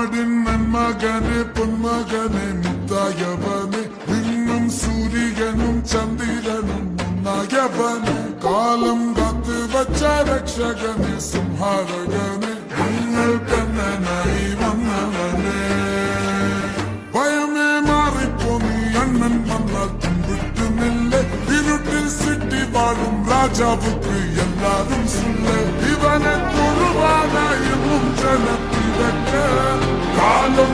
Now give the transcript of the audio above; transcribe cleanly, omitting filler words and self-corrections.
നാടിൻ നന്മകനെ പൊന്മകനെ മുത്തായവനെ ഇന്നും സൂര്യനും ചന്ദ്രനും ഒന്നായവനെ കാലം കാത്തു വച്ച രക്ഷകനെ സംഹാരകനെ ഞങ്ങൾ കണ്ണനായി വന്നവനെ ഭയമേ മാറിപ്പോ നീ അണ്ണൻ വന്നാൽ പിൻവിട്ടുന്നില്ല ഇരുട്ടിൽ സിട്ടി വാഴും രാജാവുക്ക് എല്ലാരും സുല്ല ഇവനെ തൊഴുവാനായും ജനത്തിരക്ക് കാലം